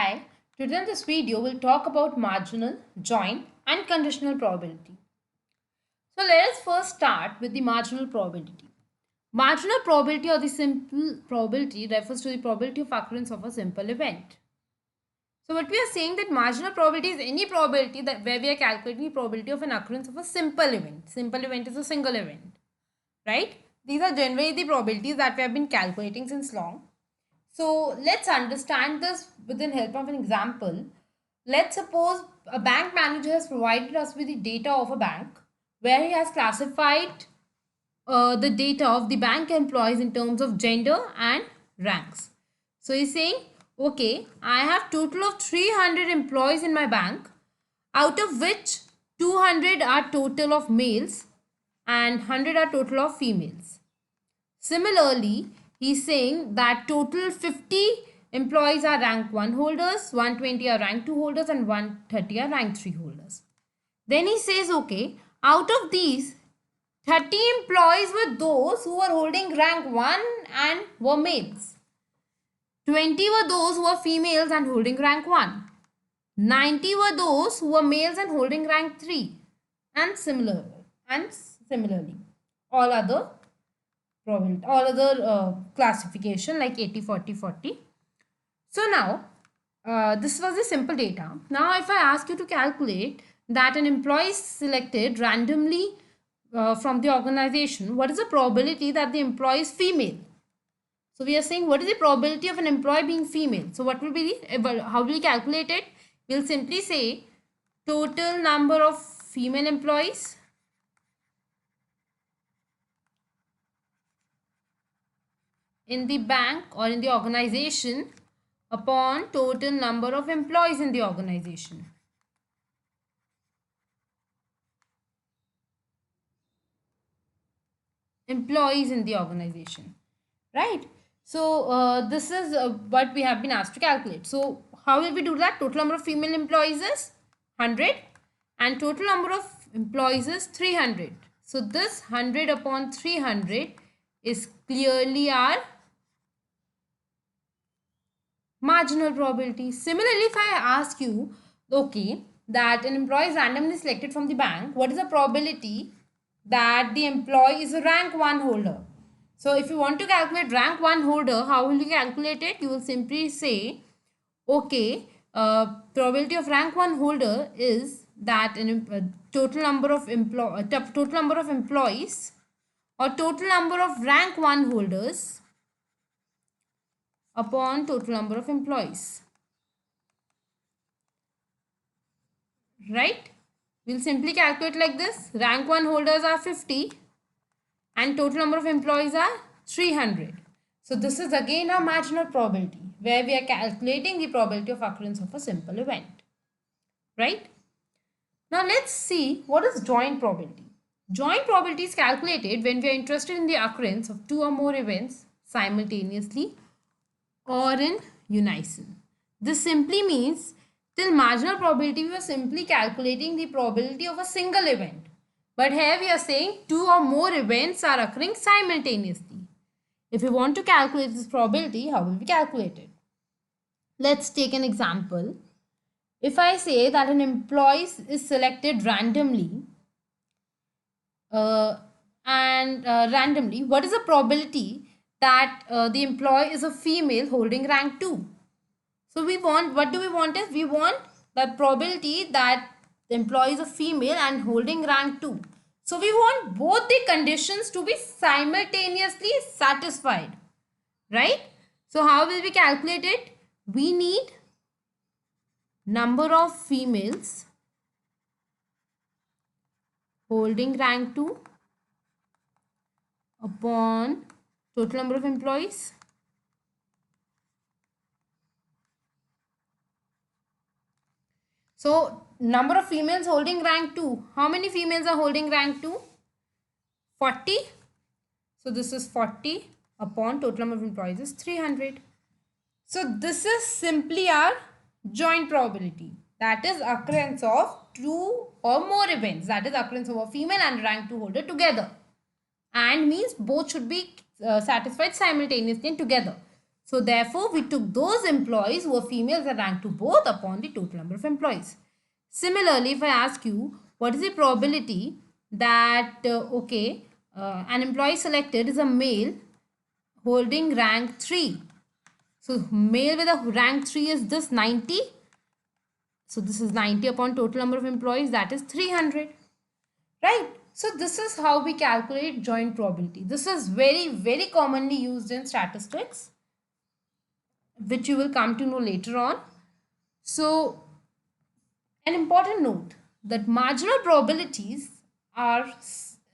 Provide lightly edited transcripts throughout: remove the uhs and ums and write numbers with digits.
Hi, today in this video we'll talk about marginal, joint and conditional probability. So let us first start with the marginal probability. Marginal probability or the simple probability refers to the probability of occurrence of a simple event. So what we are saying that marginal probability is any probability that where we are calculating the probability of an occurrence of a simple event. Simple event is a single event, right? These are generally the probabilities that we have been calculating since long. So let's understand this with the help of an example. Let's suppose a bank manager has provided us with the data of a bank where he has classified the data of the bank employees in terms of gender and ranks. So he's saying, okay, I have total of 300 employees in my bank, out of which 200 are total of males and 100 are total of females. Similarly, he's saying that total 50 employees are rank 1 holders, 120 are rank 2 holders and 130 are rank 3 holders. Then he says, okay, out of these, 30 employees were those who were holding rank 1 and were males. 20 were those who were females and holding rank 1. 90 were those who were males and holding rank 3. And similarly, all other probability, all other classification like 80, 40, 40. So now, this was the simple data. Now, if I ask you to calculate that an employee is selected randomly from the organization, what is the probability that the employee is female? So we are saying what is the probability of an employee being female? So what will be the, how will we calculate it? We'll simply say total number of female employees in the bank or in the organization upon total number of employees in the organization. Employees in the organization, right? So this is what we have been asked to calculate. So how will we do that? Total number of female employees is 100 and total number of employees is 300. So this 100 upon 300 is clearly our marginal probability. Similarly, if I ask you, okay, that an employee is randomly selected from the bank, what is the probability that the employee is a rank 1 holder? So if you want to calculate rank 1 holder, how will you calculate it? You will simply say, okay, probability of rank 1 holder is that total number of employees or total number of rank 1 holders upon total number of employees. Right? We'll simply calculate like this. Rank 1 holders are 50 and total number of employees are 300. So this is again a marginal probability where we are calculating the probability of occurrence of a simple event. Right? Now let's see what is joint probability. Joint probability is calculated when we are interested in the occurrence of two or more events simultaneously or in unison. This simply means till marginal probability we are simply calculating the probability of a single event. But here we are saying two or more events are occurring simultaneously. If we want to calculate this probability, how will we calculate it? Let's take an example. If I say that an employee is selected randomly randomly, what is the probability that the employee is a female holding rank 2? So we want, what do we want is, we want the probability that the employee is a female and holding rank 2. So we want both the conditions to be simultaneously satisfied, right? So how will we calculate it? We need number of females holding rank 2 upon total number of employees. So number of females holding rank 2. How many females are holding rank 2? 40. So this is 40 upon total number of employees is 300. So this is simply our joint probability. That is occurrence of two or more events. That is occurrence of a female and rank 2 holder together. And means both should be satisfied simultaneously and together. So therefore, we took those employees who were females and ranked to both upon the total number of employees. Similarly, if I ask you, what is the probability that, an employee selected is a male holding rank 3. So male with a rank 3 is this 90. So this is 90 upon total number of employees, that is 300. Right? So this is how we calculate joint probability. This is very, very commonly used in statistics, which you will come to know later on. So an important note that marginal probabilities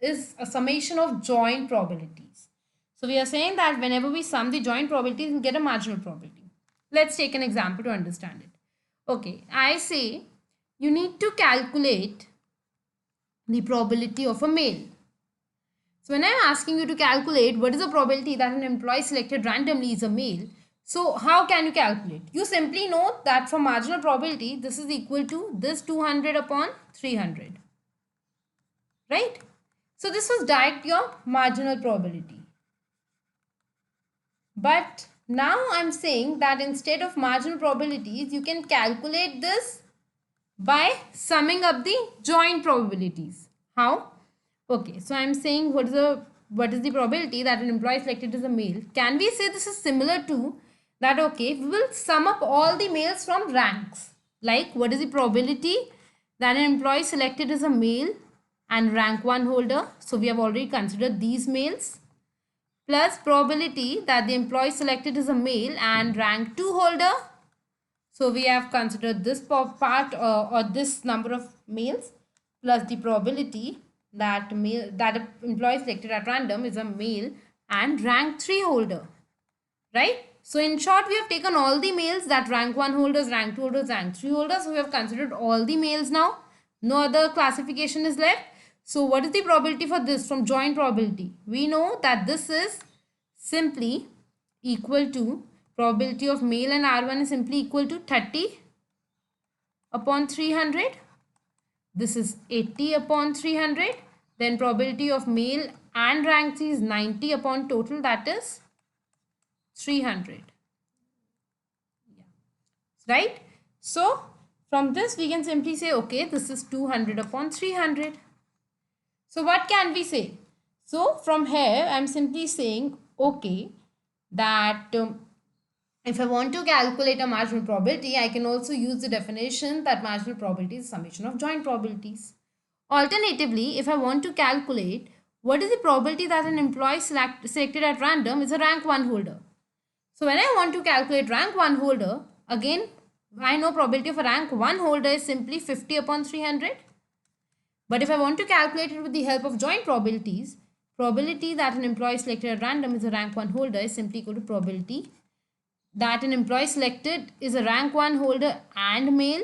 is a summation of joint probabilities. So we are saying that whenever we sum the joint probabilities, we get a marginal probability. Let's take an example to understand it. Okay, I say you need to calculate the probability of a male. So when I am asking you to calculate what is the probability that an employee selected randomly is a male, so how can you calculate? You simply know that from marginal probability, this is equal to this 200 upon 300. Right? So this was direct your marginal probability. But now I'm saying that instead of marginal probabilities, you can calculate this by summing up the joint probabilities. How? Okay, so I'm saying what is the probability that an employee selected as a male? Can we say this is similar to that? Okay, we will sum up all the males from ranks. Like, what is the probability that an employee selected as a male and rank 1 holder? So we have already considered these males, plus probability that the employee selected is a male and rank 2 holder. So we have considered this part or this number of males, plus the probability that an employee selected at random is a male and rank 3 holder. Right? So in short, we have taken all the males, that rank 1 holders, rank 2 holders, rank 3 holders. So we have considered all the males now. No other classification is left. So what is the probability for this from joint probability? We know that this is simply equal to probability of male and R1 is simply equal to 30 upon 300. This is 80 upon 300. Then probability of male and rank 3 is 90 upon total, that is 300. Yeah. Right? So from this we can simply say, okay, this is 200 upon 300. So what can we say? So from here I'm simply saying, okay, that if I want to calculate a marginal probability, I can also use the definition that marginal probability is summation of joint probabilities. Alternatively, if I want to calculate what is the probability that an employee selected at random is a rank 1 holder. So when I want to calculate rank 1 holder, again, I know probability of a rank 1 holder is simply 50 upon 300. But if I want to calculate it with the help of joint probabilities, probability that an employee selected at random is a rank 1 holder is simply equal to probability that an employee selected is a rank 1 holder and male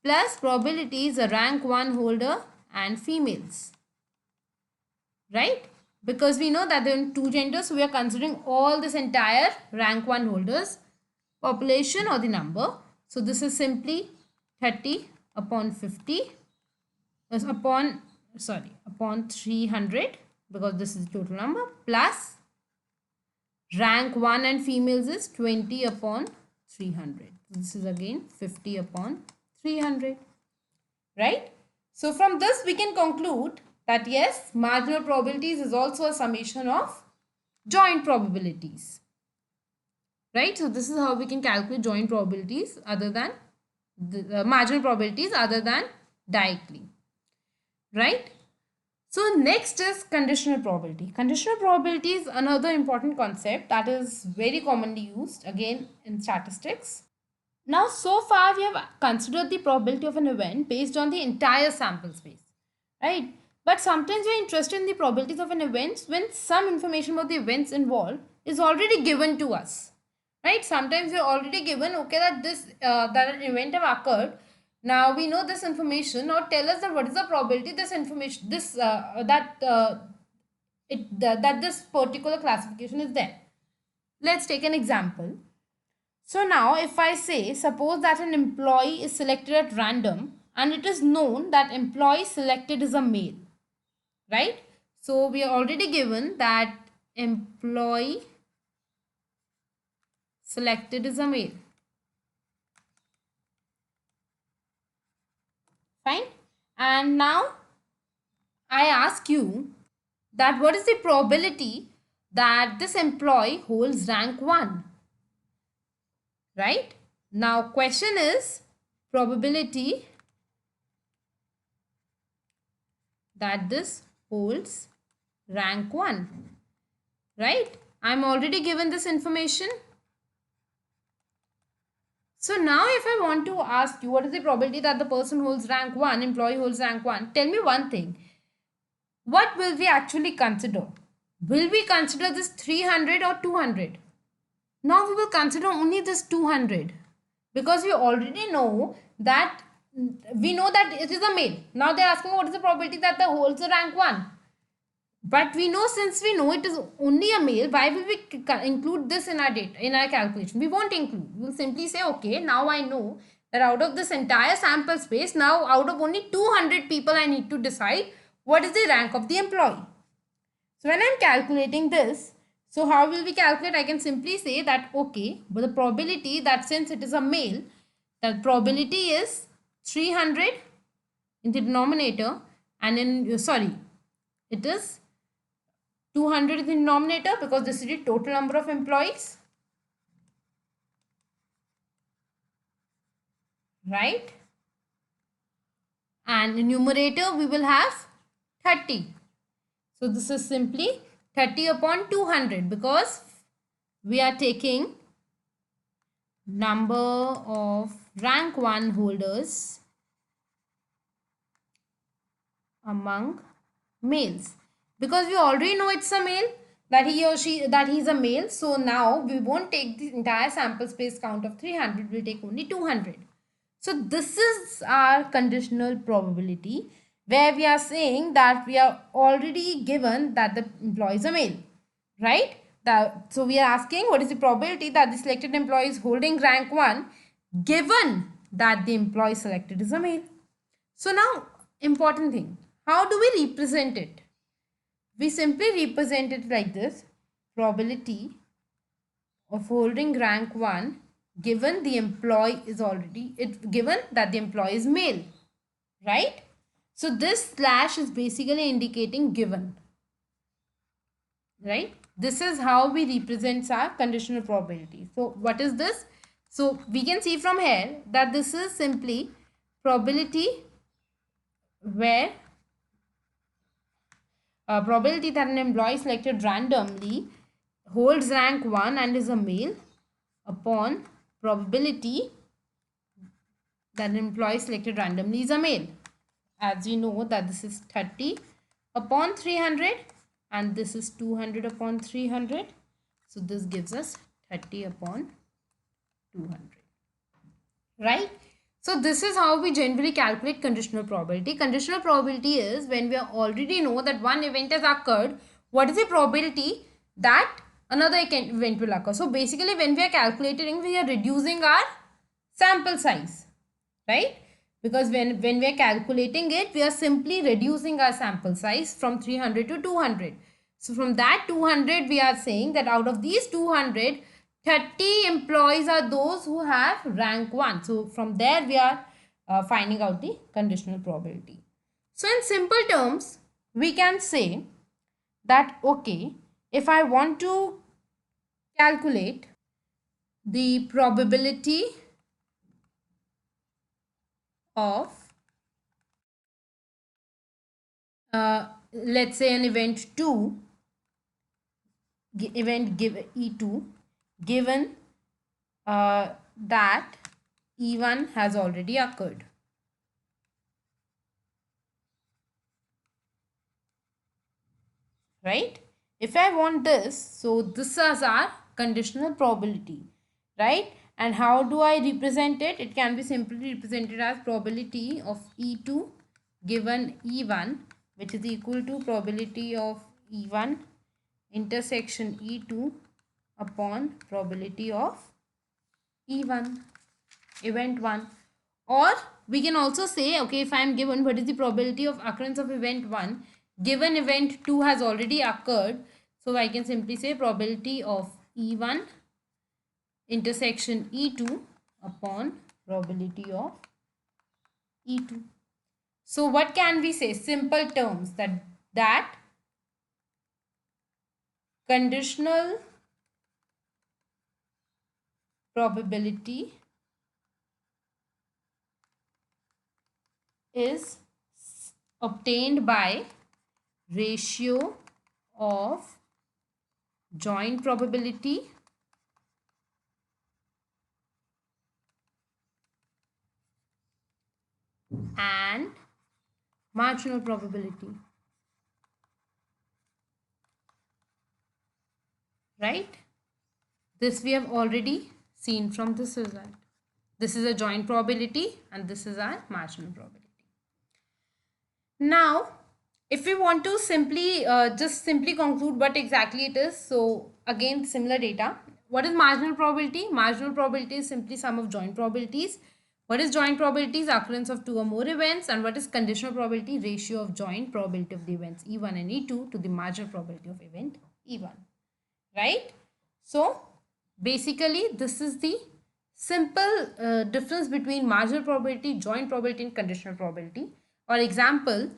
plus probability is a rank 1 holder and females. Right? Because we know that there are two genders, so we are considering all this entire rank 1 holders population or the number. So this is simply 30 upon 50 upon 300, because this is the total number, plus rank 1 and females is 20 upon 300. This is again 50 upon 300. Right? So from this we can conclude that yes, marginal probabilities is also a summation of joint probabilities. Right? So this is how we can calculate joint probabilities other than marginal probabilities other than directly. Right? So next is conditional probability. Conditional probability is another important concept that is very commonly used again in statistics. Now so far we have considered the probability of an event based on the entire sample space, right? But sometimes we are interested in the probabilities of an event when some information about the events involved is already given to us, right? Sometimes we are already given, okay, that that an event have occurred. Now we know this information. Now tell us that what is the probability this information that this particular classification is there. Let's take an example. So now if I say, suppose that an employee is selected at random and it is known that employee selected is a male, right? So we are already given that employee selected is a male. Fine. And now I ask you that what is the probability that this employee holds rank 1? Right? Now question is probability that this holds rank 1. Right? I'm already given this information. So now if I want to ask you what is the probability that the person holds rank 1, employee holds rank 1, tell me one thing. What will we actually consider? Will we consider this 300 or 200? Now we will consider only this 200 because we already know that it is a male. Now they are asking what is the probability that the holds the rank 1. But since we know it is only a male, why will we include this in our data, in our calculation? We won't include. We will simply say, okay, now I know that out of this entire sample space, now out of only 200 people, I need to decide what is the rank of the employee. So when I'm calculating this, so how will we calculate? I can simply say that, okay, but the probability that since it is a male, the probability is 300 in the denominator and it is 200 in the denominator because this is the total number of employees. Right? And in numerator we will have 30. So this is simply 30 upon 200 because we are taking number of rank 1 holders among males. Because we already know it's a male, that he's a male. So now we won't take the entire sample space count of 300, we'll take only 200. So this is our conditional probability where we are saying that we are already given that the employee is a male, right? So we are asking what is the probability that the selected employee is holding rank 1 given that the employee selected is a male. So now important thing, how do we represent it? We simply represent it like this: probability of holding rank 1 given the employee is given that the employee is male, right? So this slash is basically indicating given, right? This is how we represent our conditional probability. So what is this? So we can see from here that this is simply probability where probability that an employee selected randomly holds rank 1 and is a male upon probability that an employee selected randomly is a male. As you know that this is 30 upon 300 and this is 200 upon 300. So this gives us 30 upon 200. Right? So this is how we generally calculate conditional probability. Conditional probability is when we already know that one event has occurred, what is the probability that another event will occur. So basically when we are calculating, we are reducing our sample size, right? Because when we are calculating it, we are simply reducing our sample size from 300 to 200. So from that 200, we are saying that out of these 200, 30 employees are those who have rank 1. So from there, we are finding out the conditional probability. So in simple terms, we can say that, okay, if I want to calculate the probability of let's say an event 2, event give E2, given that E1 has already occurred. Right? If I want this, so this is our conditional probability, right? And how do I represent it? It can be simply represented as probability of E2 given E1, which is equal to probability of E1 intersection E2 upon probability of E1, event 1. Or we can also say, okay, if I am given what is the probability of occurrence of event 1, given event 2 has already occurred, so I can simply say probability of E1 intersection E2 upon probability of E2. So what can we say? Simple terms that conditional probability is obtained by ratio of joint probability and marginal probability, right? This we have already seen from this result. This is a joint probability and this is our marginal probability. Now, if we want to just simply conclude what exactly it is, so again similar data. What is marginal probability? Marginal probability is simply sum of joint probabilities. What is joint probabilities? Occurrence of two or more events. And what is conditional probability? Ratio of joint probability of the events E1 and E2 to the marginal probability of event E1, right? So basically this is the simple difference between marginal probability, joint probability and conditional probability. For example,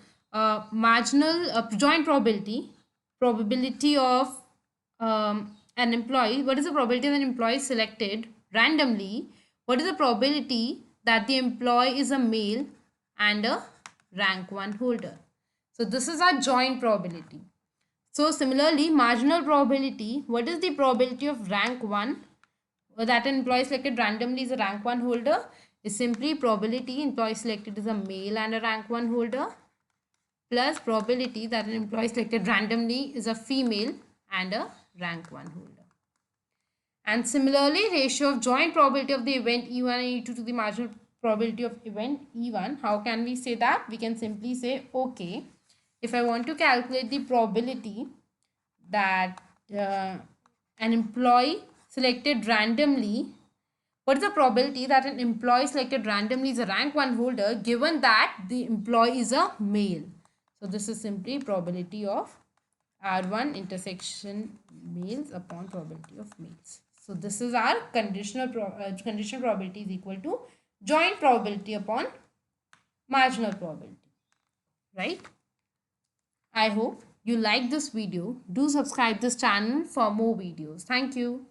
marginal joint probability of an employee. What is the probability that an employee is selected randomly? What is the probability that the employee is a male and a rank 1 holder? So this is our joint probability. So similarly, marginal probability, what is the probability of rank 1 that an employee selected randomly is a rank 1 holder? Is simply probability employee selected is a male and a rank 1 holder plus probability that an employee selected randomly is a female and a rank 1 holder. And similarly, ratio of joint probability of the event E1 and E2 to the marginal probability of event E1. How can we say that? We can simply say, okay, if I want to calculate the probability that an employee selected randomly, what is the probability that an employee selected randomly is a rank 1 holder given that the employee is a male? So this is simply probability of R1 intersection males upon probability of males. So this is our conditional probability is equal to joint probability upon marginal probability, right? I hope you like this video. Do subscribe this channel for more videos. Thank you.